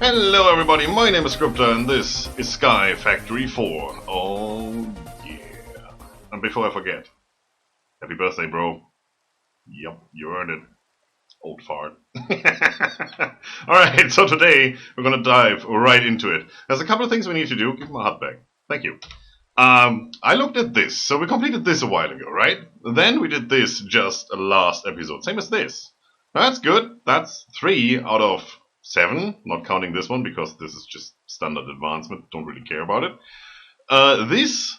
Hello everybody, my name is Scryptar and this is Sky Factory 4. Oh yeah. And before I forget, happy birthday bro. Yep, you earned it. Old fart. Alright, so today we're gonna dive right into it. There's a couple of things we need to do. Give my hat back. Thank you. I looked at this, so we completed this a while ago, right? Then we did this just last episode, same as this. That's good, that's 3 out of 7, not counting this one because this is just standard advancement, don't really care about it. This,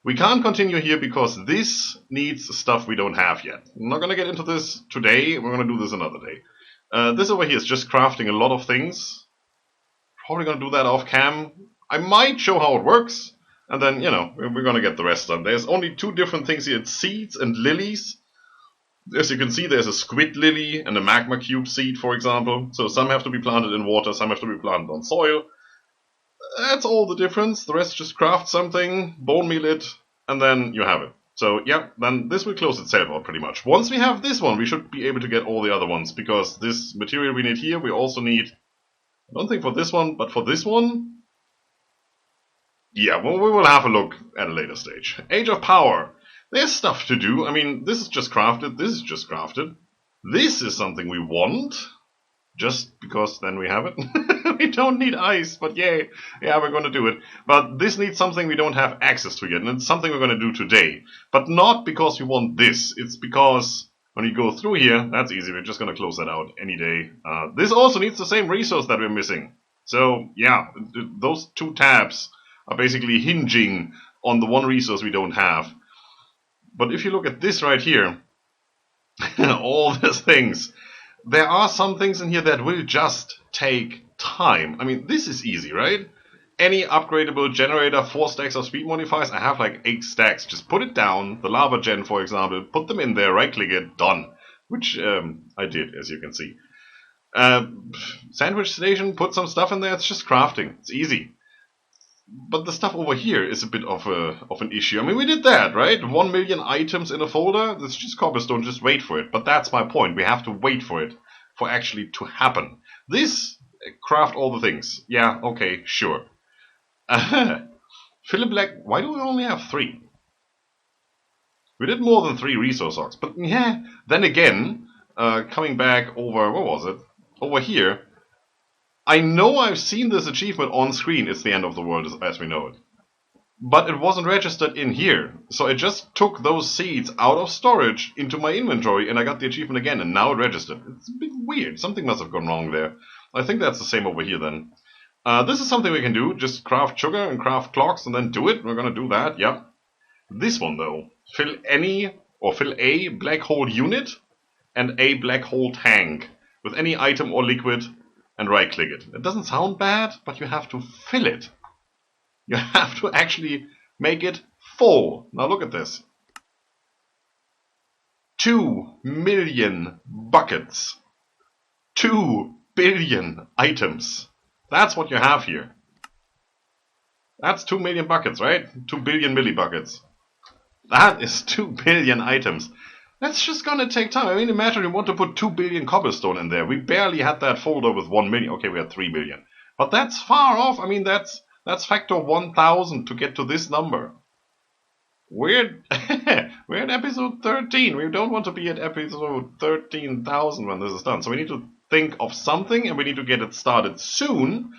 we can't continue here because this needs stuff we don't have yet. I'm not going to get into this today, we're going to do this another day. This over here is just crafting a lot of things. Probably going to do that off cam. I might show how it works, and then, you know, we're going to get the rest done. There's only 2 different things here, it's seeds and lilies. As you can see, there's a squid lily and a magma cube seed, for example. So some have to be planted in water, some have to be planted on soil. That's all the difference. The rest just craft something, bone meal it, and then you have it. So yeah, then this will close itself out pretty much. Once we have this one, we should be able to get all the other ones, because this material we need here, we also need, I don't think for this one, but for this one, yeah, well, we will have a look at a later stage. Age of Power. There's stuff to do. I mean, this is just crafted, this is just crafted. This is something we want, just because then we have it. We don't need ice, but yeah, we're going to do it. But this needs something we don't have access to yet, and it's something we're going to do today. But not because we want this, it's because when you go through here, that's easy, we're just going to close that out any day. This also needs the same resource that we're missing. So yeah, those 2 tabs are basically hinging on the one resource we don't have. But if you look at this right here, all these things, there are some things in here that will just take time. I mean, this is easy, right? Any upgradable generator, 4 stacks of speed modifiers, I have like 8 stacks. Just put it down, the lava gen for example, put them in there, right click it, done. Which I did, as you can see. Sandwich station, put some stuff in there, it's just crafting, it's easy. But the stuff over here is a bit of an issue. I mean, we did that, right? 1 million items in a folder. That's just cobblestone, just wait for it. But that's my point. We have to wait for it for actually to happen. This, craft all the things. Yeah, okay, sure. Philip Black, why do we only have 3? We did more than 3 resource logs. But yeah, then again, coming back over, what was it? Over here. I know I've seen this achievement on screen, it's the end of the world as we know it. But it wasn't registered in here. So I just took those seeds out of storage into my inventory and I got the achievement again and now it registered. It's a bit weird, something must have gone wrong there. I think that's the same over here then. This is something we can do, just craft sugar and craft clocks and then do it. We're gonna do that, yeah. This one though, fill a black hole unit and a black hole tank with any item or liquid. And right click it. It doesn't sound bad, but you have to fill it. You have to actually make it full. Now look at this. 2 million buckets. 2 billion items. That's what you have here. That's 2 million buckets, right? 2 billion millibuckets. That is 2 billion items. That's just gonna take time. I mean, imagine you want to put 2 billion cobblestone in there. We barely had that folder with 1 million. Okay, we had 3 billion. But that's far off. I mean, that's factor 1000 to get to this number. We're at episode 13. We don't want to be at episode 13,000 when this is done. So we need to think of something and we need to get it started soon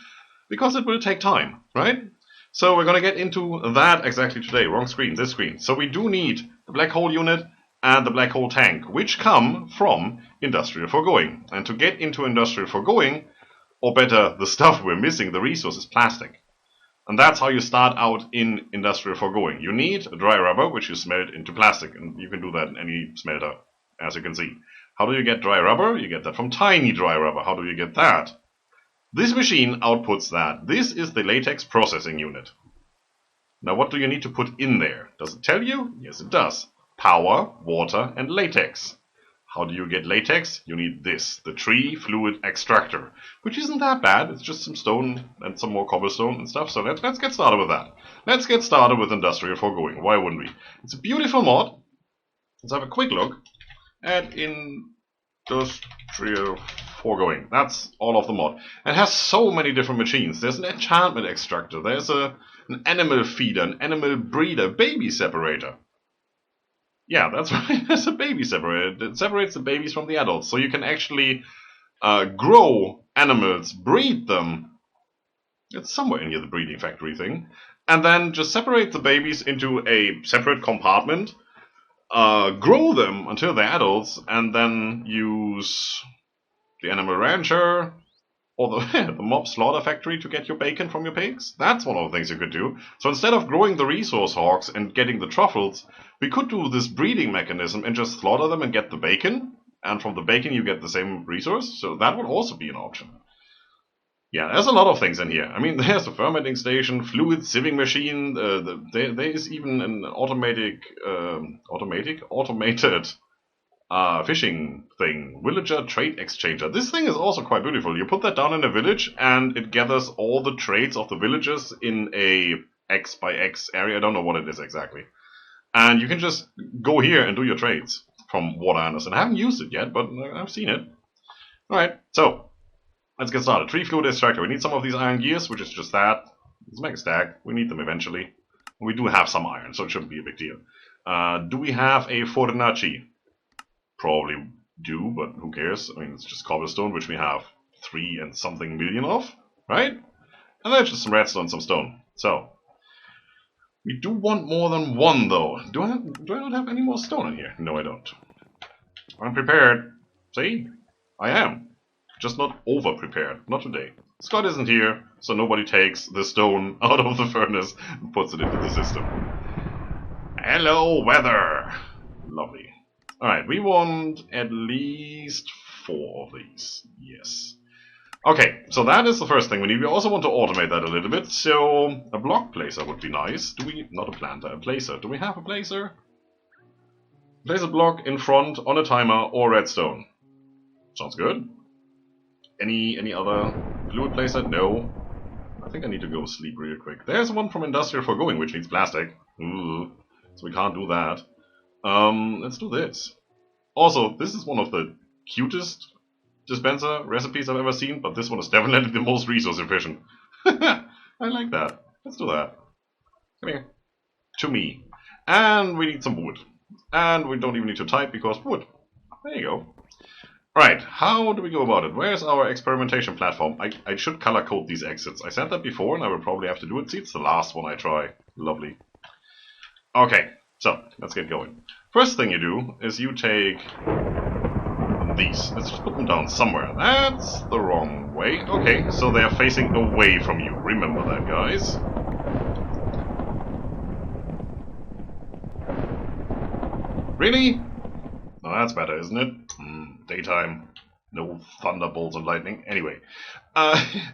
because it will take time, right? So we're gonna get into that exactly today. Wrong screen, this screen. So we do need the black hole unit and the black hole tank, which come from Industrial Foregoing. And to get into Industrial Foregoing, or better, the stuff we're missing, the resource is plastic. And that's how you start out in Industrial Foregoing. You need a dry rubber, which you smelt into plastic, and you can do that in any smelter, as you can see. How do you get dry rubber? You get that from tiny dry rubber. How do you get that? This machine outputs that. This is the latex processing unit. Now what do you need to put in there? Does it tell you? Yes, it does. Power, water, and latex. How do you get latex? You need this, the tree fluid extractor, which isn't that bad. It's just some stone and some more cobblestone and stuff. So let's get started with that. Let's get started with Industrial Foregoing. Why wouldn't we? It's a beautiful mod. Let's have a quick look at Industrial Foregoing. That's all of the mod. And it has so many different machines. There's an enchantment extractor. There's an animal feeder, an animal breeder, baby separator. Yeah, that's right. There's a baby separator. It separates the babies from the adults. So you can actually grow animals, breed them. It's somewhere in here, the breeding factory thing. And then just separate the babies into a separate compartment. Grow them until they're adults, and then use the animal rancher or the mob slaughter factory to get your bacon from your pigs. That's one of the things you could do. So instead of growing the resource hogs and getting the truffles, we could do this breeding mechanism and just slaughter them and get the bacon, and from the bacon you get the same resource. So that would also be an option. Yeah, there's a lot of things in here. I mean, there's a fermenting station, fluid sieving machine. There is even an automated fishing thing. Villager trade exchanger. This thing is also quite beautiful. You put that down in a village, and it gathers all the trades of the villagers in a X by X area. I don't know what it is exactly. And you can just go here and do your trades, from what I understand. I haven't used it yet, but I've seen it. Alright, so let's get started. Tree fluid extractor. We need some of these iron gears, which is just that. Let's make a stack. We need them eventually. We do have some iron, so it shouldn't be a big deal. Do we have a fornaci? Probably do, but who cares? I mean, it's just cobblestone, which we have 3 and something million of, right? And then just some redstone, some stone. So, we do want more than 1, though. Do I not have any more stone in here? No, I don't. I'm prepared. See? I am. Just not over-prepared. Not today. Scott isn't here, so nobody takes the stone out of the furnace and puts it into the system. Hello, weather! Lovely. Alright, we want at least 4 of these. Yes. Okay, so that is the first thing we need. We also want to automate that a little bit, so a block placer would be nice. Do we... not a planter, a placer. Do we have a placer? Place a block in front on a timer or redstone. Sounds good. Any other fluid placer? No. I think I need to go sleep real quick. There's one from Industrial Foregoing, which needs plastic. Ooh, so we can't do that. Let's do this. Also, this is one of the cutest dispenser recipes I've ever seen, but this one is definitely the most resource efficient. I like that. Let's do that. Come here. To me. And we need some wood. And we don't even need to type because wood. There you go. Right, how do we go about it? Where's our experimentation platform? I should color code these exits. I said that before and I will probably have to do it. See, it's the last one I try. Lovely. Okay, so let's get going. First thing you do is you take these. Let's just put them down somewhere. That's the wrong way. Okay, so they are facing away from you. Remember that, guys. Really? Oh, that's better, isn't it? Daytime. No thunderbolts and lightning. Anyway. I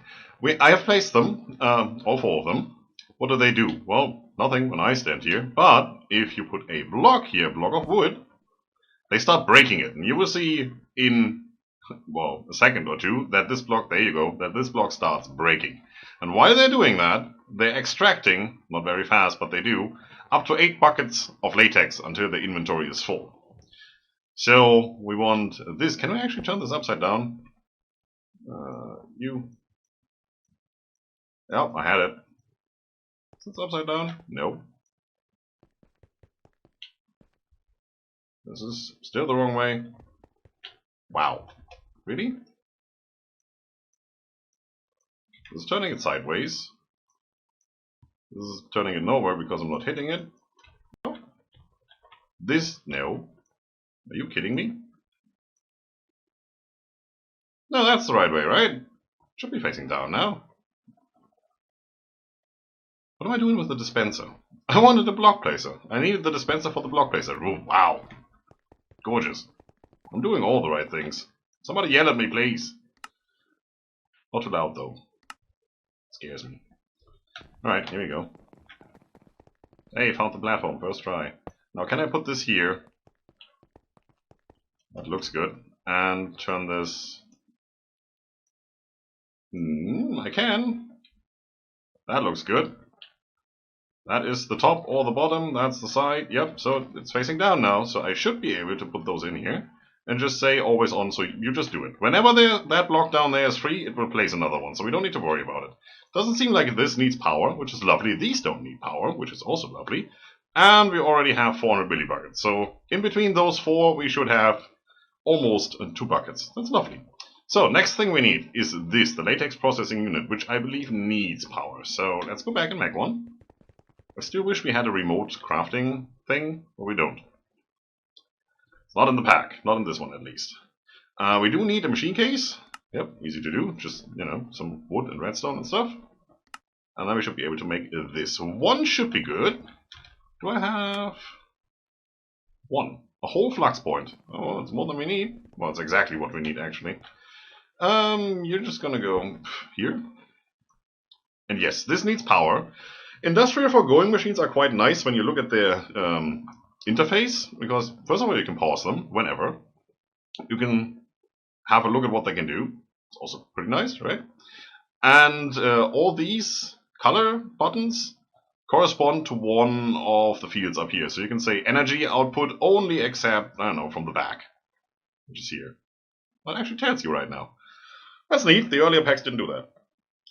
have placed them. All 4 of them. What do they do? Well, nothing when I stand here. But if you put a block here, a block of wood, they start breaking it. And you will see in, well, a second or two that this block, there you go, that this block starts breaking. And while they're doing that, they're extracting, not very fast, but they do, up to 8 buckets of latex until the inventory is full. So, we want this. Can we actually turn this upside down? Yep, I had it. Is this upside down? No. This is still the wrong way. Wow. Really? This is turning it sideways. This is turning it nowhere because I'm not hitting it. No. This, no. Are you kidding me? No, that's the right way, right? Should be facing down now. What am I doing with the dispenser? I wanted a block placer. I needed the dispenser for the block placer. Ooh, wow. Gorgeous. I'm doing all the right things. Somebody yell at me, please. Not too loud, though. Scares me. Alright, here we go. Hey, found the platform. First try. Now, can I put this here? That looks good. And turn this... I can. That looks good. That is the top or the bottom. That's the side. Yep, so it's facing down now. So I should be able to put those in here. and just say always on, so you just do it. Whenever that block down there is free, it will place another one, so we don't need to worry about it. Doesn't seem like this needs power, which is lovely. These don't need power, which is also lovely. And we already have 400 milli buckets, so in between those four we should have almost 2 buckets. That's lovely. So next thing we need is this, the latex processing unit, which I believe needs power. So let's go back and make one. I still wish we had a remote crafting thing, but we don't. It's not in the pack, not in this one at least. We do need a machine case. Yep, easy to do, just, you know, some wood and redstone and stuff. And then we should be able to make this. One should be good. Do I have one? A whole flux point. Oh, it's more than we need. Well, it's exactly what we need actually. You're just gonna go here. And yes, this needs power. Industrial foregoing machines are quite nice when you look at their interface, because first of all you can pause them whenever. You can have a look at what they can do. It's also pretty nice, right? And all these color buttons correspond to one of the fields up here. So you can say energy output only except, I don't know, from the back, which is here. Well, it actually tells you right now. That's neat. The earlier packs didn't do that.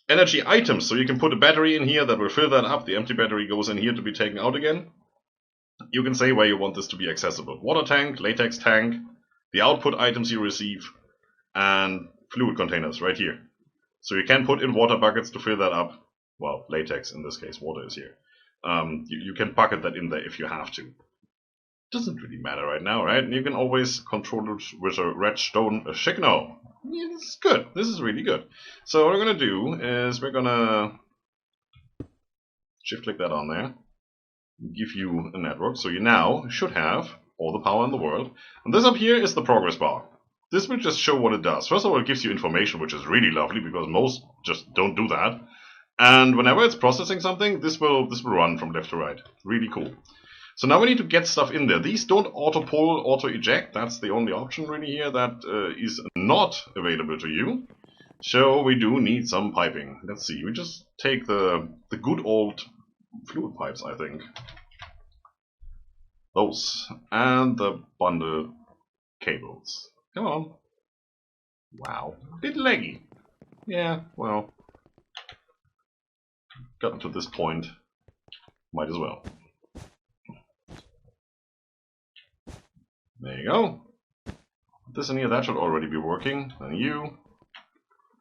Energy items, so you can put a battery in here that will fill that up. The empty battery goes in here to be taken out again. You can say where you want this to be accessible. Water tank, latex tank, the output items you receive, and fluid containers right here. So you can put in water buckets to fill that up. Well, latex in this case, water is here. You can bucket that in there if you have to. Doesn't really matter right now, right? And you can always control it with a redstone signal. Yeah, this is good. This is really good. So what we're going to do is we're going to shift click that on there. Give you a network. So you now should have all the power in the world. And this up here is the progress bar. This will just show what it does. First of all, it gives you information, which is really lovely because most just don't do that. And whenever it's processing something, this will run from left to right. Really cool. So now we need to get stuff in there. These don't auto-pull, auto-eject. That's the only option really here that is not available to you. So we do need some piping. Let's see. We just take the good old fluid pipes, I think. Those. And the bundle cables. Come on. Wow. A bit laggy. Yeah, well. Gotten to this point. Might as well. There you go. This in here, that should already be working. And you.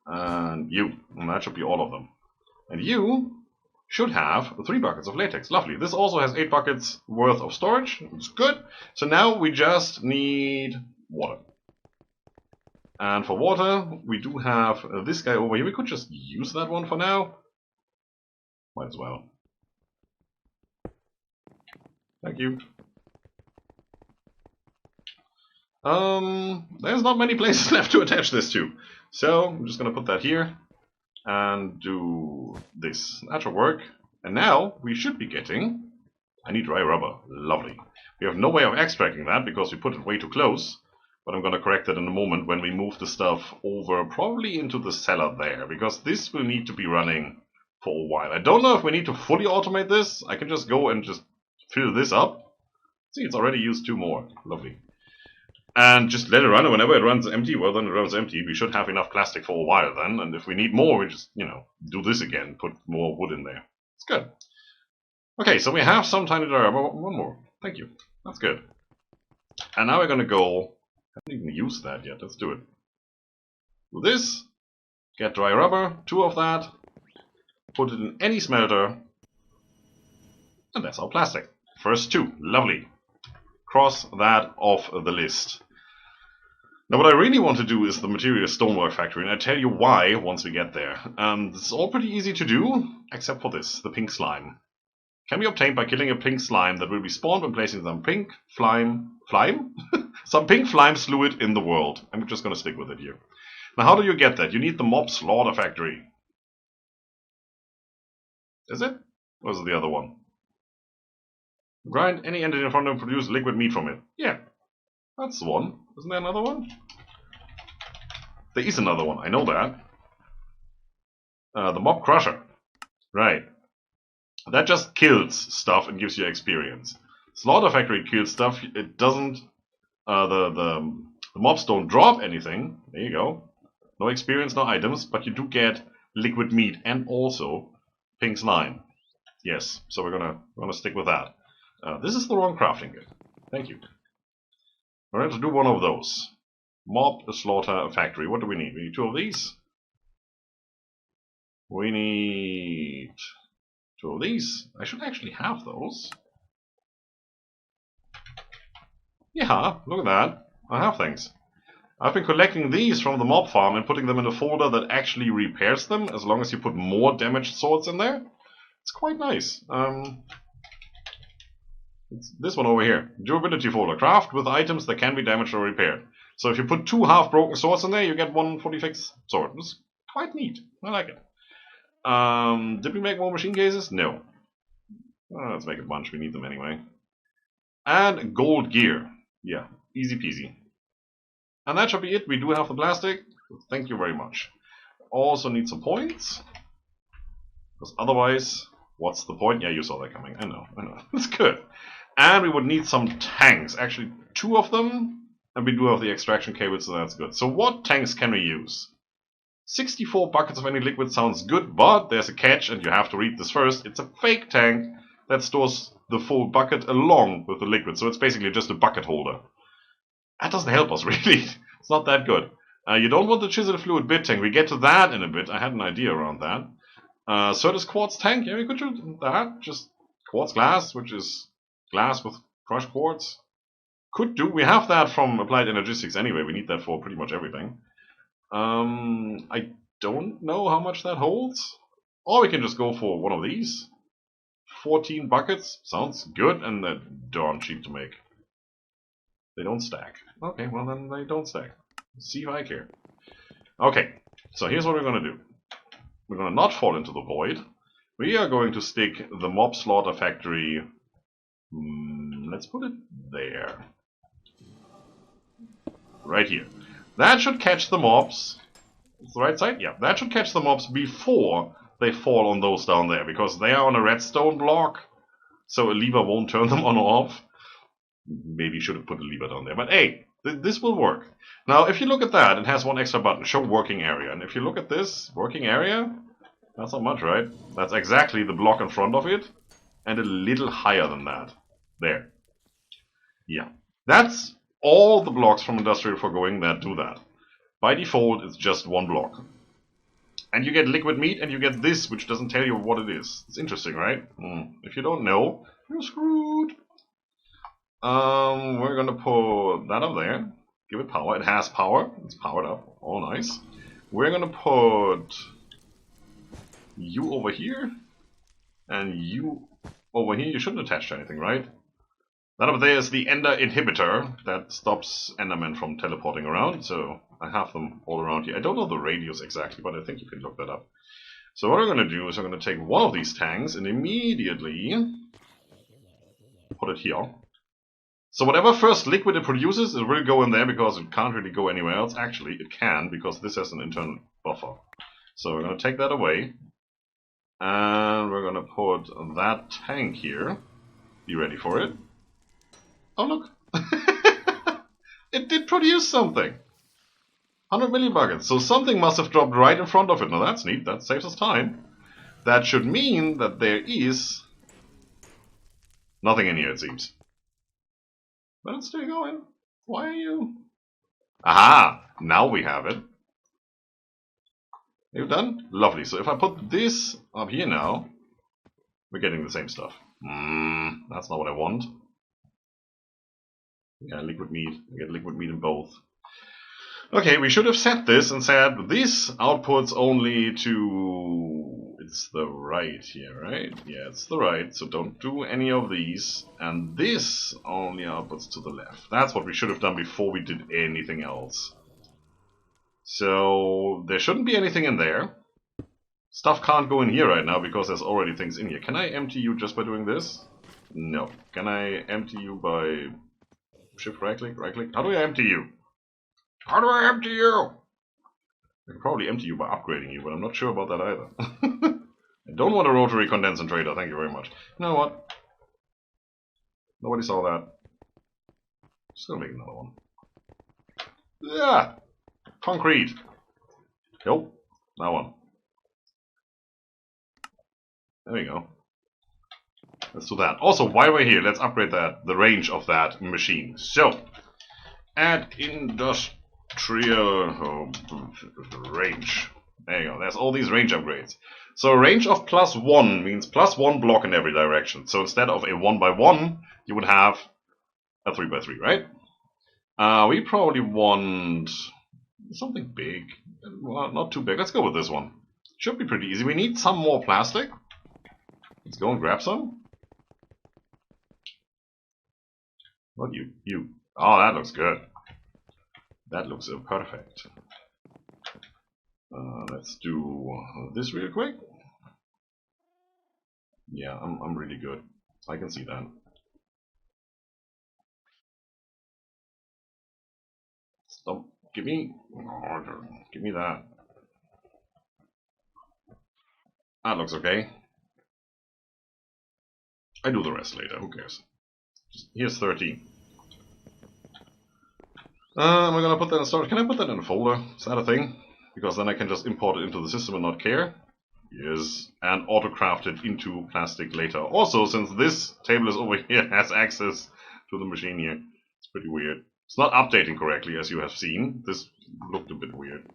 And you. And that should be all of them. And you should have 3 buckets of latex. Lovely. This also has 8 buckets worth of storage. It's good. So now we just need water. And for water, we do have this guy over here. We could just use that one for now. Might as well. Thank you. There's not many places left to attach this to. So I'm just gonna put that here and do this. That should work. And now we should be getting, I need dry rubber. Lovely. We have no way of extracting that because we put it way too close. But I'm gonna correct it in a moment when we move the stuff over probably into the cellar there, because this will need to be running for a while. I don't know if we need to fully automate this. I can just go and just fill this up. See, it's already used 2 more. Lovely. And just let it run, and whenever it runs empty, well then it runs empty. We should have enough plastic for a while then, and if we need more, we just, you know, do this again, put more wood in there. It's good. Okay, so we have some tiny dry rubber. One more. Thank you. That's good. And now we're gonna go, I haven't even used that yet, let's do it. Do this, get dry rubber, 2 of that, put it in any smelter, and that's our plastic. First 2, lovely. Cross that off the list. Now what I really want to do is the material stonework factory, and I'll tell you why once we get there. It's all pretty easy to do, except for this, the pink slime. Can be obtained by killing a pink slime that will be spawned when placing some pink some pink slime fluid in the world. I'm just going to stick with it here. Now how do you get that? You need the mob slaughter factory. Is it? Or is it the other one? Grind any entity in front of them and produce liquid meat from it. Yeah, that's the one. Isn't there another one? There is another one, I know that. The mob crusher. Right. That just kills stuff and gives you experience. Slaughter factory kills stuff. It doesn't. The The mobs don't drop anything. There you go. No experience, no items, but you do get liquid meat and also pink slime. Yes, so we're gonna stick with that. This is the wrong crafting kit. Thank you. We're going to do one of those. Mob slaughter factory. What do we need? We need 2 of these. We need 2 of these. I should actually have those. Yeah, look at that. I have things. I've been collecting these from the mob farm and putting them in a folder that actually repairs them, as long as you put more damaged swords in there. It's quite nice. It's this one over here. Durability folder. Craft with items that can be damaged or repaired. So if you put 2 half-broken swords in there, you get 1 fully fixed sword. It's quite neat. I like it. Did we make more machine cases? No. Let's make a bunch. We need them anyway. And gold gear. Yeah, easy peasy. And that should be it. We do have the plastic. Thank you very much. Also need some points. Because otherwise, what's the point? Yeah, you saw that coming. I know. It's good. And we would need some tanks. Actually, 2 of them. And we do have the extraction cable, so that's good. So what tanks can we use? 64 buckets of any liquid sounds good, but there's a catch, and you have to read this first. It's a fake tank that stores the full bucket along with the liquid. So it's basically just a bucket holder. That doesn't help us, really. It's not that good. You don't want the chiseled fluid bit tank. We get to that in a bit. I had an idea around that. Certus quartz tank. Yeah, we could do that. Just quartz glass, which is glass with crushed quartz. Could do. We have that from Applied Energistics anyway. We need that for pretty much everything. I don't know how much that holds. Or we can just go for one of these. 14 buckets. Sounds good, and they're darn cheap to make. They don't stack. Okay, well then they don't stack. Let's see if I care. Okay, so here's what we're going to do. We're going to not fall into the void. We are going to stick the mob slaughter factory... let's put it there. Right here. That should catch the mobs. It's the right side? Yeah, that should catch the mobs before they fall on those down there, because they are on a redstone block, so a lever won't turn them on or off. Maybe should have put a lever down there, but hey, this will work. Now, if you look at that, it has 1 extra button, show working area, and if you look at this, working area, that's not much, right? That's exactly the block in front of it, and a little higher than that. There. Yeah. That's all the blocks from Industrial Foregoing that do that. By default, it's just 1 block. And you get liquid meat, and you get this, which doesn't tell you what it is. It's interesting, right? If you don't know, you're screwed. We're gonna put that up there. Give it power. It has power. It's powered up. Oh, nice. We're gonna put you over here, and you over here. You shouldn't attach to anything, right? That up there is the Ender inhibitor that stops Endermen from teleporting around, so I have them all around here. I don't know the radius exactly, but I think you can look that up. So what I'm going to do is I'm going to take one of these tanks and immediately put it here. So whatever first liquid it produces, it will go in there because it can't really go anywhere else. Actually, it can, because this has an internal buffer. So we're going to take that away. And we're going to put that tank here. Be ready for it. Oh, look. It did produce something. 100 million buckets. So something must have dropped right in front of it. Now that's neat. That saves us time. That should mean that there is nothing in here, it seems. But it's still going. Why are you... Aha! Now we have it. You've done? Lovely. So if I put this up here now, we're getting the same stuff. That's not what I want. Yeah, liquid meat. We get liquid meat in both. Okay, we should have set this and said this outputs only to... It's the right here, right? Yeah, it's the right, so don't do any of these. And this only outputs to the left. That's what we should have done before we did anything else. So there shouldn't be anything in there. Stuff can't go in here right now because there's already things in here. Can I empty you just by doing this? No. Can I empty you by... Shift right click, right click. How do I empty you? How do I empty you? I can probably empty you by upgrading you, but I'm not sure about that either. I don't want a rotary condensator, thank you very much. You know what? Nobody saw that. Just gonna make another one. Yeah, concrete. Nope, that one. There we go. Let's do that. Also, while we're here, let's upgrade the range of that machine. So, add industrial range. There you go. There's all these range upgrades. So a range of +1 means +1 block in every direction. So instead of a 1x1, you would have a 3x3, right? We probably want something big. Well, not too big. Let's go with this one. Should be pretty easy. We need some more plastic. Let's go and grab some. What you? Oh, that looks good. That looks perfect. Let's do this real quick. Yeah, I'm really good. I can see that. Stop. Give me that. That looks okay. I do the rest later. Who cares? Here's 13. Am I gonna put that in storage? Can I put that in a folder? Is that a thing? Because then I can just import it into the system and not care. Yes, and auto-craft it into plastic later. Also, since this table is over here, has access to the machine here. It's pretty weird. It's not updating correctly, as you have seen. This looked a bit weird.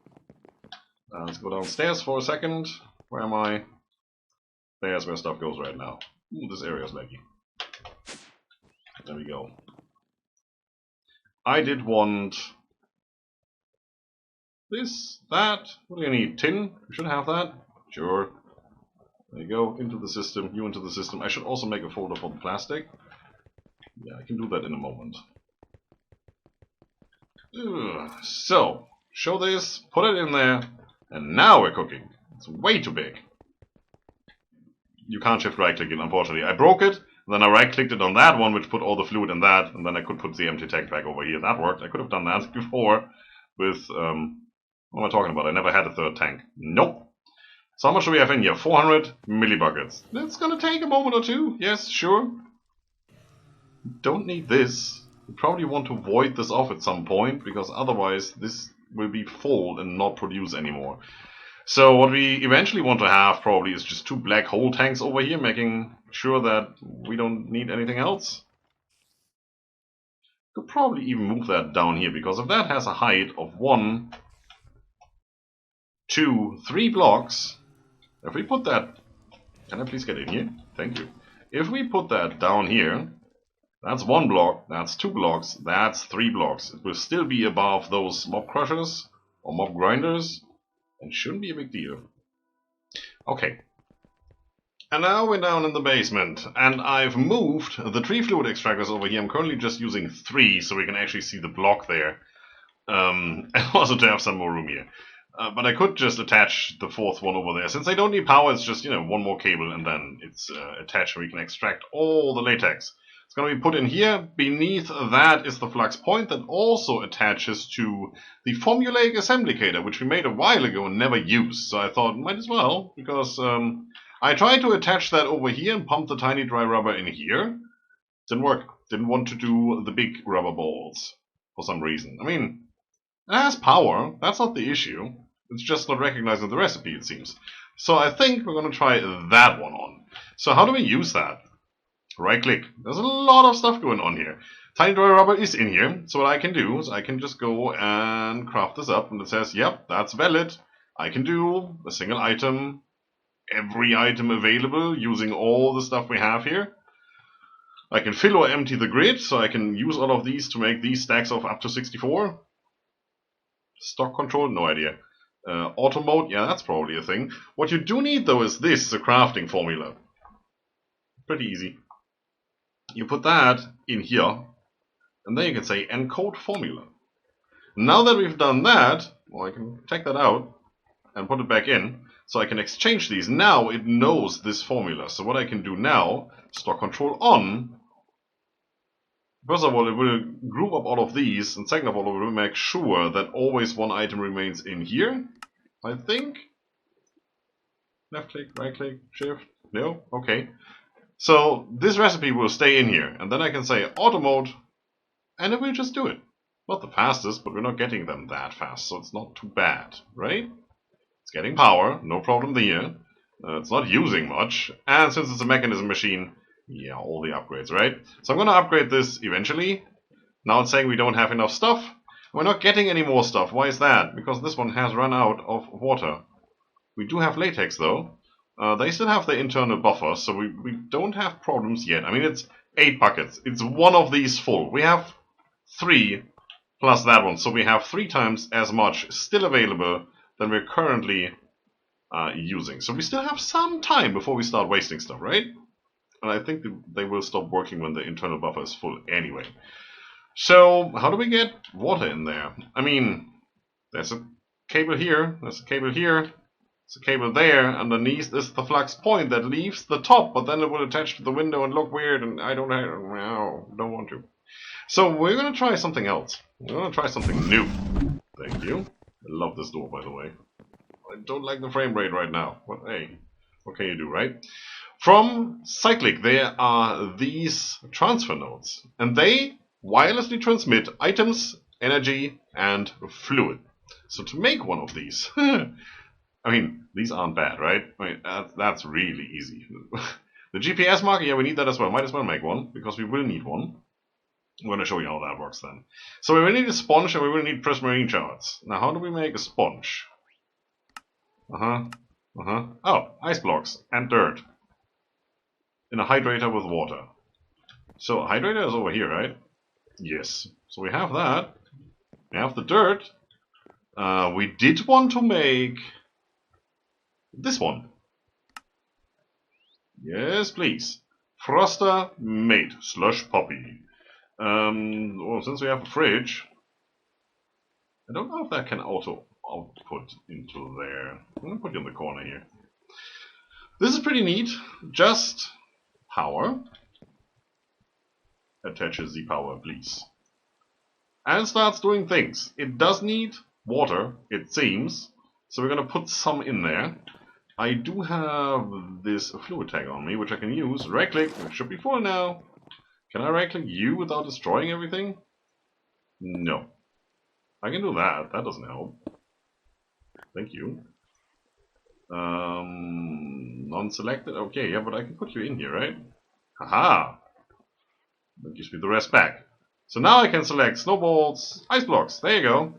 Let's go downstairs for a second. Where am I? There's where stuff goes right now. Ooh, this area is laggy. There we go. I did want this, that. What do you need? Tin? We should have that. Sure. There you go. Into the system. You into the system. I should also make a folder for the plastic. Yeah, I can do that in a moment. So, show this, put it in there, and now we're cooking. It's way too big. You can't shift right click it, unfortunately. I broke it, and then I right clicked it on that one, which put all the fluid in that, and then I could put the empty tank back over here. That worked. I could have done that before with, what am I talking about? I never had a third tank. Nope. So how much do we have in here? 400 millibuckets. That's gonna take a moment or two. Yes, sure. Don't need this. You probably want to void this off at some point, because otherwise this will be full and not produce anymore. So what we eventually want to have probably is just 2 black hole tanks over here, making sure that we don't need anything else. Could probably even move that down here, because if that has a height of 1, 2, 3 blocks, if we put that... Can I please get in here? Thank you. If we put that down here, that's 1 block, that's 2 blocks, that's 3 blocks. It will still be above those mob crushers or mob grinders, and shouldn't be a big deal. Okay. And now we're down in the basement, and I've moved the tree fluid extractors over here. I'm currently just using 3, so we can actually see the block there. And also to have some more room here. But I could just attach the 4th one over there. Since I don't need power, it's just, you know, 1 more cable, and then it's attached, and we can extract all the latex. It's going to be put in here. Beneath that is the flux point that also attaches to the formulaic assemblycator, which we made a while ago and never used. So I thought, might as well, because I tried to attach that over here and pump the tiny dry rubber in here. Didn't work. Didn't want to do the big rubber balls for some reason. I mean, it has power. That's not the issue. It's just not recognizing the recipe, it seems. So I think we're going to try that one on. So how do we use that? Right click. There's a lot of stuff going on here. Tiny dry rubber is in here, so what I can do is I can just go and craft this up, and it says, yep, that's valid. I can do a single item, every item available, using all the stuff we have here. I can fill or empty the grid, so I can use all of these to make these stacks of up to 64. Stock control, no idea. Auto mode, yeah, that's probably a thing. What you do need, though, is this, the crafting formula. Pretty easy. You put that in here, and then you can say encode formula. Now that we've done that, well, I can take that out and put it back in, so I can exchange these. Now it knows this formula. So what I can do now, stock control on. First of all, it will group up all of these, and second of all, it will make sure that always one item remains in here, I think. Left click, right click, shift, no, okay. So this recipe will stay in here, and then I can say auto mode, and it will just do it. Not the fastest, but we're not getting them that fast, so it's not too bad, right? It's getting power, no problem there. It's not using much, and since it's a mechanism machine, yeah, all the upgrades, right? So I'm gonna upgrade this eventually. Now it's saying we don't have enough stuff. We're not getting any more stuff. Why is that? Because this one has run out of water. We do have latex though. They still have the internal buffer, so we don't have problems yet. I mean, it's 8 buckets. It's one of these full. We have 3 plus that one, so we have 3 times as much still available than we're currently using. So we still have some time before we start wasting stuff, right? And I think they will stop working when the internal buffer is full anyway. So, how do we get water in there? I mean, there's a cable here, there's a cable here, there's a cable there, underneath is the flux point that leaves the top, but then it will attach to the window and look weird, and I don't want to. So, we're going to try something else. We're going to try something new. Thank you. I love this door, by the way. I don't like the frame rate right now, but hey, what can you do, right? From Cyclic, there are these transfer nodes, and they wirelessly transmit items, energy, and fluid. So to make one of these, I mean, these aren't bad, right? I mean, that's really easy. The GPS marker, yeah, we need that as well. Might as well make one, because we will need one. I'm going to show you how that works then. So we will need a sponge, and we will need prismarine shards. Now, how do we make a sponge? Oh, ice blocks and dirt. In a hydrator with water. So, a hydrator is over here, right? Yes. So we have that. We have the dirt. We did want to make this one. Yes, please. Froster mate slush poppy. Well, since we have a fridge, I don't know if that can auto output into there. I'm gonna put you in the corner here. This is pretty neat. Just power. Attaches the power, please. And starts doing things. It does need water, it seems. So we're going to put some in there. I do have this fluid tag on me, which I can use. Right click, it should be full now. Can I right click you without destroying everything? No. I can do that. That doesn't help. Thank you. Non-selected? Okay, yeah, but I can put you in here, right? Haha! That gives me the rest back. So now I can select snowballs, ice blocks. There you go.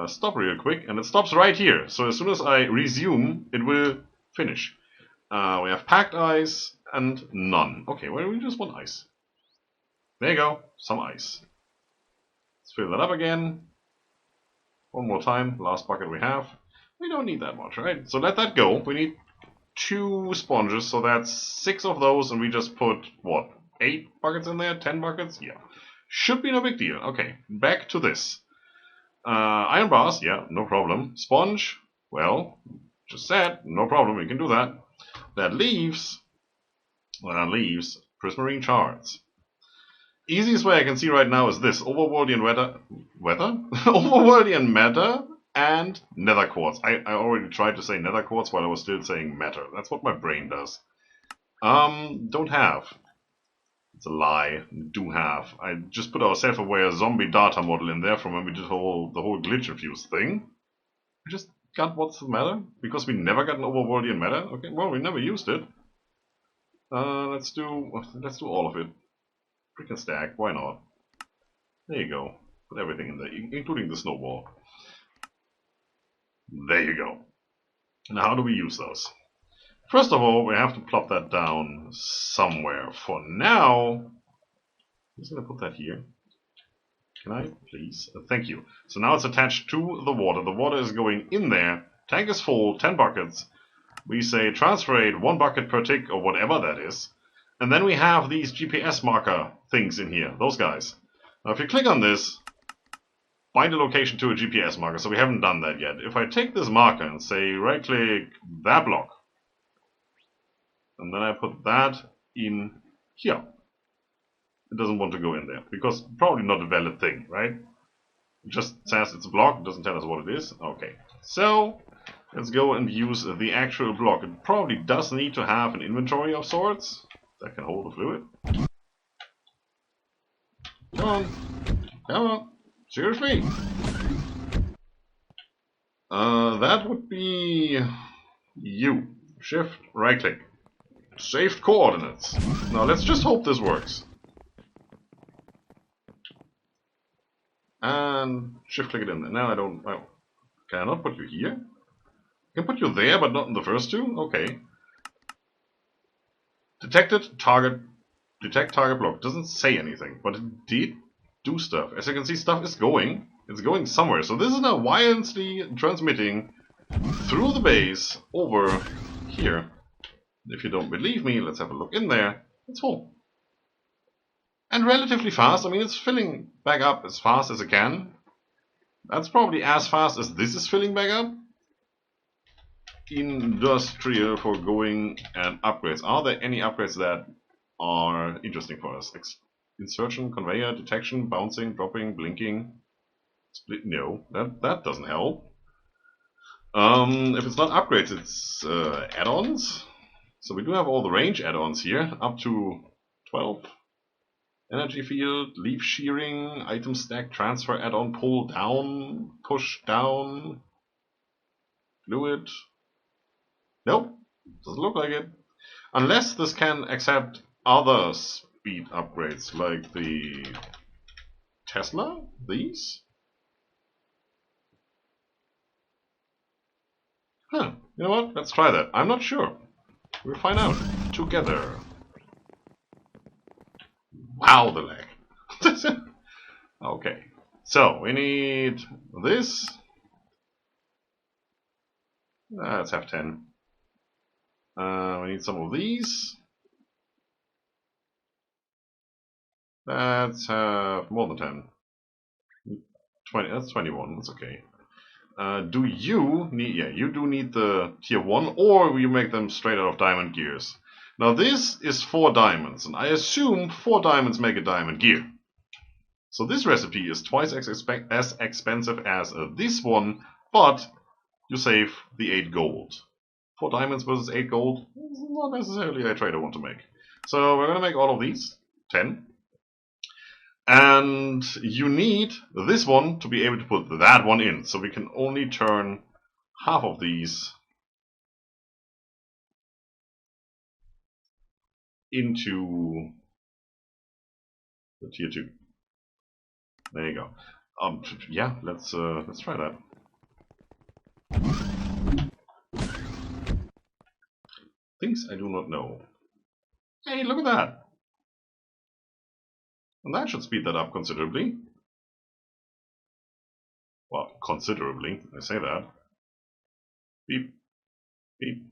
Stop real quick, and it stops right here. So as soon as I resume, it will finish. We have packed ice and none. Okay, well, we just want ice. There you go, some ice. Let's fill that up again. One more time, last bucket we have. We don't need that much, right? So let that go. We need 2 sponges, so that's 6 of those, and we just put, what, 8 buckets in there? 10 buckets? Yeah. Should be no big deal. Okay, back to this. Iron bars, yeah, no problem. Sponge, well, just said, no problem, we can do that. That leaves prismarine shards. Easiest way I can see right now is this: Overworldian Overworldian matter and nether quartz. I already tried to say nether quartz while I was still saying matter. That's what my brain does. Don't have. It's a lie. Do have. I just put our self-aware zombie data model in there from when we did the whole glitch infused thing. We just got what's the matter? Because we never got an Overworldian matter? Okay, well, we never used it. Let's do all of it. Freaking stack, why not? There you go. Put everything in there, including the snowball. There you go. Now how do we use those? First of all, we have to plop that down somewhere. For now, I'm just going to put that here. Can I, please? Thank you. So now it's attached to the water. The water is going in there. Tank is full, 10 buckets. We say transfer rate 1 bucket per tick, or whatever that is. And then we have these GPS marker things in here, those guys. Now if you click on this, bind a location to a GPS marker, so we haven't done that yet. If I take this marker and say right click that block, and then I put that in here, it doesn't want to go in there, because probably not a valid thing, right? It just says it's a block, it doesn't tell us what it is. Okay, so let's go and use the actual block. It probably does need to have an inventory of sorts that can hold the fluid. Come on. Come on. Seriously? That would be you. Shift, right click. Saved coordinates. Now let's just hope this works. And shift click it in there. Now I don't. Oh, can I not put you here? I can put you there, but not in the first two? Okay. Detected target. Detect target block. Doesn't say anything, but it did do stuff. As you can see, stuff is going. It's going somewhere. So this is now wirelessly transmitting through the base over here. If you don't believe me, let's have a look in there. It's full. And relatively fast. I mean, it's filling back up as fast as it can. That's probably as fast as this is filling back up. Industrial, foregoing, and upgrades. Are there any upgrades that are interesting for us? Insertion, conveyor, detection, bouncing, dropping, blinking. Split? No, that doesn't help. If it's not upgrades, it's add-ons. So we do have all the range add-ons here, up to 12. Energy field, leaf shearing, item stack, transfer add-on, pull down, push down, fluid. Nope, doesn't look like it. Unless this can accept other speed upgrades, like the Tesla, these? Huh, you know what, let's try that. I'm not sure. We'll find out together. Wow, the lag. Okay, so we need this. Let's have 10. We need some of these. Let's have more than 10. 20, that's 21, that's okay. Do you need, yeah, you do need the tier 1, or you make them straight out of diamond gears. Now this is 4 diamonds, and I assume 4 diamonds make a diamond gear. So this recipe is twice as expensive as this one, but you save the 8 gold. 4 diamonds versus 8 gold is not necessarily a trade I want to make. So we're going to make all of these, 10. And you need this one to be able to put that one in. So we can only turn half of these into the tier 2. There you go. Yeah, let's try that. Things I do not know. Hey, look at that! And that should speed that up considerably. Well, considerably, I say that. Beep, beep,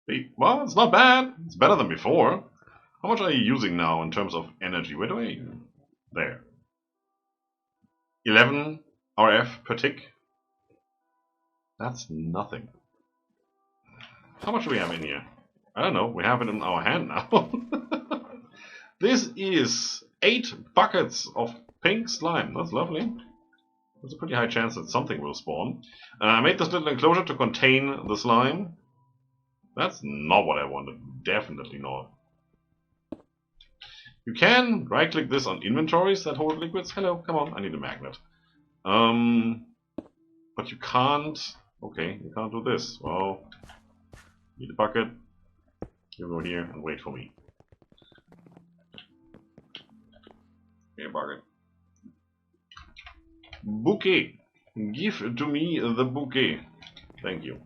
beep. Well, it's not bad. It's better than before. How much are you using now in terms of energy? Where do I... There. 11 RF per tick. That's nothing. How much do we have in here? I don't know. We have it in our hand now. This is 8 buckets of pink slime. That's lovely. There's a pretty high chance that something will spawn. I made this little enclosure to contain the slime. That's not what I wanted. Definitely not. You can right-click this on inventories that hold liquids. Hello, come on, I need a magnet. But you can't... Okay, you can't do this. Well, need a bucket. You go here and wait for me. Here, bucket. Bouquet. Give to me the bouquet. Thank you.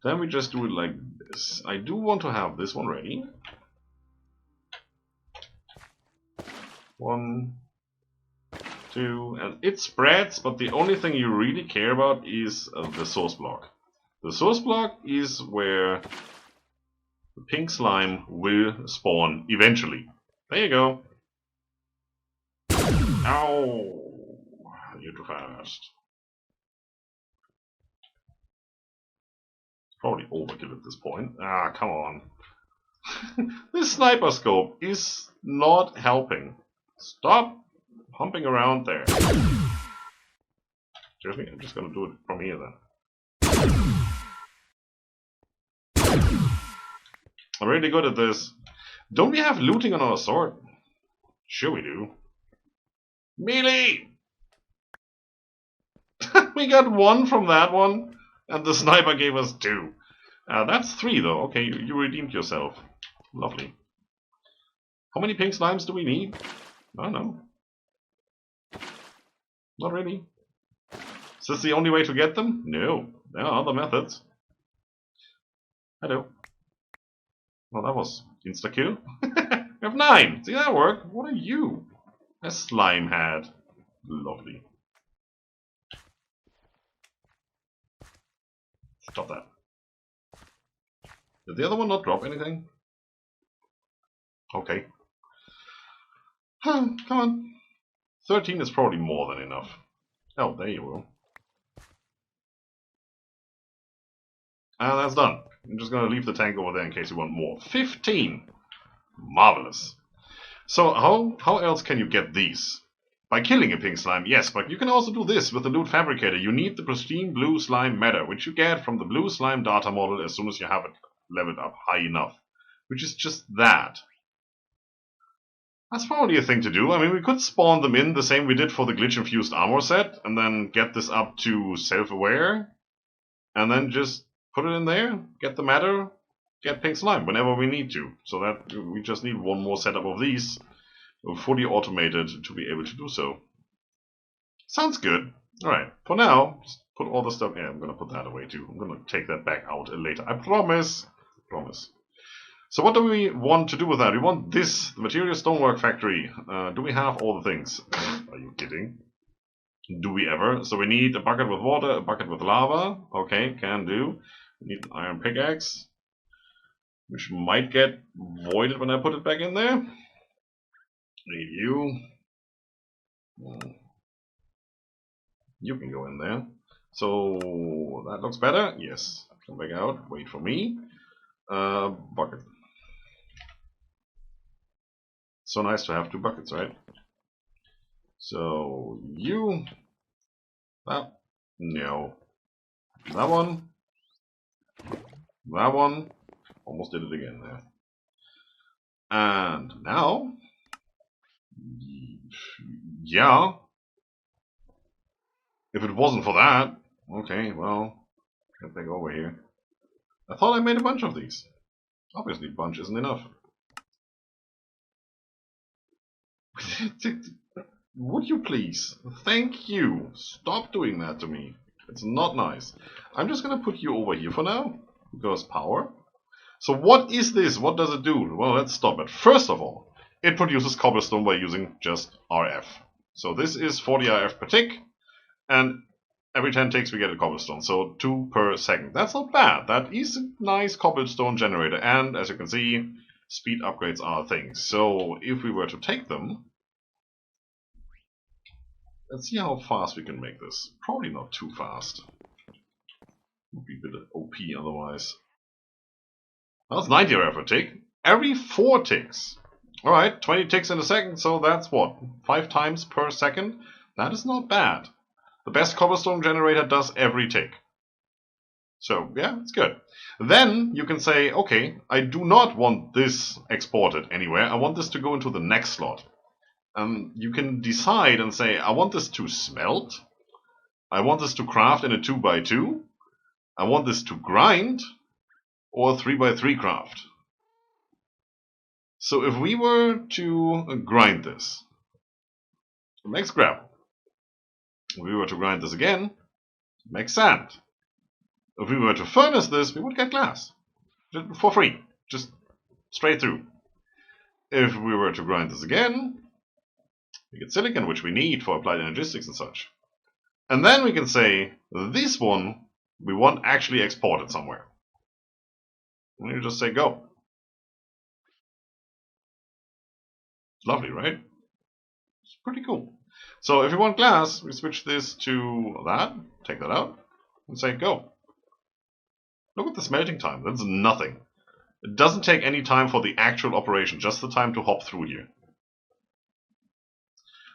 Then we just do it like this. I do want to have this one ready. 1, 2, and it spreads, but the only thing you really care about is the source block. The source block is where the pink slime will spawn eventually. There you go. Ow! You're too fast. It's probably overkill at this point. Ah, come on. This sniper scope is not helping. Stop humping around there. Seriously, I'm just gonna do it from here then. I'm really good at this. Don't we have looting on our sword? Sure we do. Melee! We got 1 from that one, and the sniper gave us 2. That's 3 though. Okay, you redeemed yourself. Lovely. How many pink slimes do we need? I don't know. Not really. Is this the only way to get them? No. There are other methods. Hello. Well, that was insta-kill. We have 9! See, that worked. What are you? A slime head. Lovely. Stop that. Did the other one not drop anything? Okay. Come on. 13 is probably more than enough. Oh, there you go. And that's done. I'm just going to leave the tank over there in case you want more. 15! Marvelous. So how else can you get these? By killing a pink slime, yes, but you can also do this with the loot fabricator. You need the pristine blue slime matter, which you get from the blue slime data model as soon as you have it leveled up high enough. Which is just that. That's probably a thing to do. I mean, we could spawn them in the same we did for the glitch-infused armor set, and then get this up to self-aware, and then just put it in there, get the matter, get pink slime whenever we need to. So that we just need one more setup of these, fully automated, to be able to do so. Sounds good. Alright, for now, just put all the stuff... Yeah, I'm gonna put that away too. I'm gonna take that back out later. I promise. Promise. So what do we want to do with that? We want this, the Material Stonework Factory. Do we have all the things? Are you kidding? Do we ever? So we need a bucket with water, a bucket with lava. Okay, can do. We need an iron pickaxe, which might get voided when I put it back in there. Need you. You can go in there. So that looks better. Yes. Come back out. Wait for me. Bucket. So nice to have 2 buckets, right? So you. That. No. That one. That one. Almost did it again there. And now. Yeah. If it wasn't for that. Okay, well. Get back over here. I thought I made a bunch of these. Obviously, a bunch isn't enough. Would you please? Thank you. Stop doing that to me. It's not nice. I'm just going to put you over here for now. Because power. So what is this? What does it do? Well, let's stop it. First of all, it produces cobblestone by using just RF. So this is 40 RF per tick. And every 10 ticks we get a cobblestone. So 2 per second. That's not bad. That is a nice cobblestone generator. And as you can see, speed upgrades are a thing. So if we were to take them, let's see how fast we can make this. Probably not too fast. Would be a bit OP otherwise. That's 90 RF per tick. Every 4 ticks. Alright, 20 ticks in a second, so that's what? 5 times per second? That is not bad. The best cobblestone generator does every tick. So, yeah, it's good. Then you can say, okay, I do not want this exported anywhere. I want this to go into the next slot. You can decide and say, I want this to smelt. I want this to craft in a 2x2. I want this to grind. Or 3x3 craft. So if we were to grind this, it makes gravel. If we were to grind this again, it makes sand. If we were to furnace this, we would get glass. Just for free. Just straight through. If we were to grind this again, we get silicon, which we need for applied energistics and such. And then we can say, this one, we want actually exported somewhere. And you just say go. It's lovely, right? It's pretty cool. So if you want glass, we switch this to that, take that out, and say go. Look at the smelting time. That's nothing. It doesn't take any time for the actual operation, just the time to hop through here.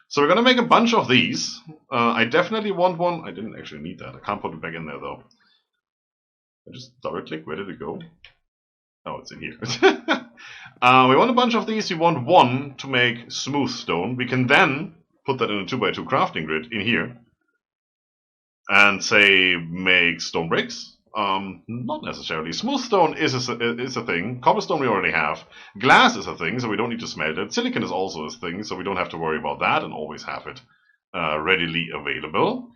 So we're going to make a bunch of these. I definitely want one. I didn't actually need that. I can't put it back in there though. I just double click. Where did it go? Oh, it's in here. We want a bunch of these. We want one to make smooth stone. We can then put that in a 2x2 crafting grid in here, and say make stone bricks. Not necessarily. Smooth stone is a thing. Cobblestone we already have. Glass is a thing, so we don't need to smelt it. Silicon is also a thing, so we don't have to worry about that and always have it readily available.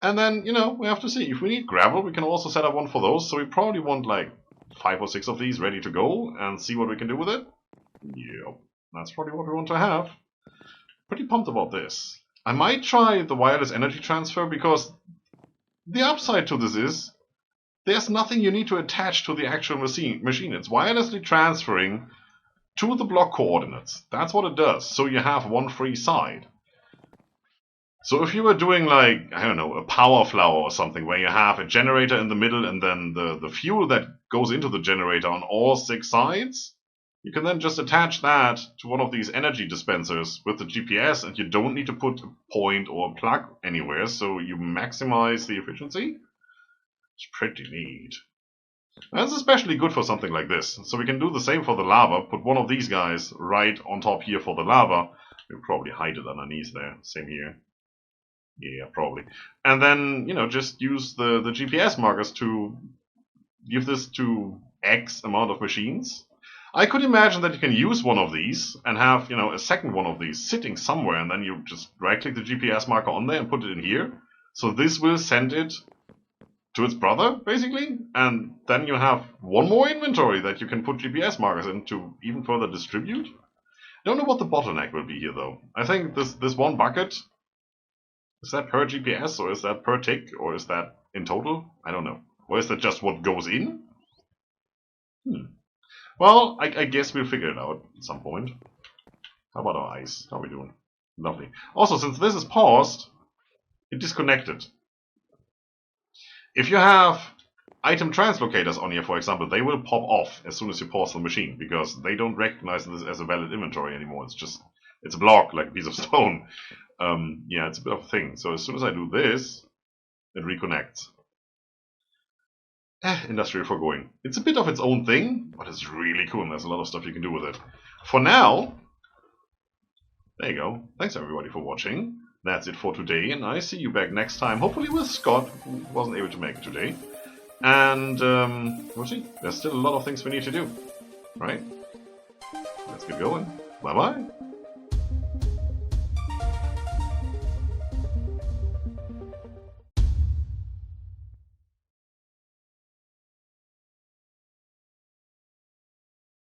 And then, you know, we have to see. If we need gravel, we can also set up one for those. So we probably want like 5 or 6 of these ready to go and see what we can do with it. Yep, that's probably what we want to have. Pretty pumped about this. I might try the wireless energy transfer because the upside to this is there's nothing you need to attach to the actual machine. It's wirelessly transferring to the block coordinates. That's what it does. So you have one free side. So if you were doing like, I don't know, a power flower or something where you have a generator in the middle and then the fuel that goes into the generator on all 6 sides, you can then just attach that to one of these energy dispensers with the GPS and you don't need to put a point or a plug anywhere, so you maximize the efficiency. It's pretty neat. That's especially good for something like this. So we can do the same for the lava, put one of these guys right on top here for the lava. We'll probably hide it underneath there, same here. Yeah, probably. And then, you know, just use the GPS markers to give this to X amount of machines. I could imagine that you can use one of these and have, you know, a second one of these sitting somewhere, and then you just right-click the GPS marker on there and put it in here. So this will send it to its brother, basically, and then you have one more inventory that you can put GPS markers in to even further distribute. I don't know what the bottleneck will be here, though. I think this one bucket... Is that per GPS, or is that per tick, or is that in total? I don't know. Or is that just what goes in? Well, I guess we'll figure it out at some point. How about our ice? How are we doing? Lovely. Also, since this is paused, it disconnected. If you have item translocators on here, for example, they will pop off as soon as you pause the machine, because they don't recognize this as a valid inventory anymore. It's a block, like a piece of stone. Yeah, it's a bit of a thing. So as soon as I do this, it reconnects. Industrial foregoing. It's a bit of its own thing, but it's really cool and there's a lot of stuff you can do with it. For now, there you go. Thanks everybody for watching. That's it for today, and I see you back next time, hopefully with Scott, who wasn't able to make it today. And we'll see. There's still a lot of things we need to do. Right? Let's get going. Bye-bye.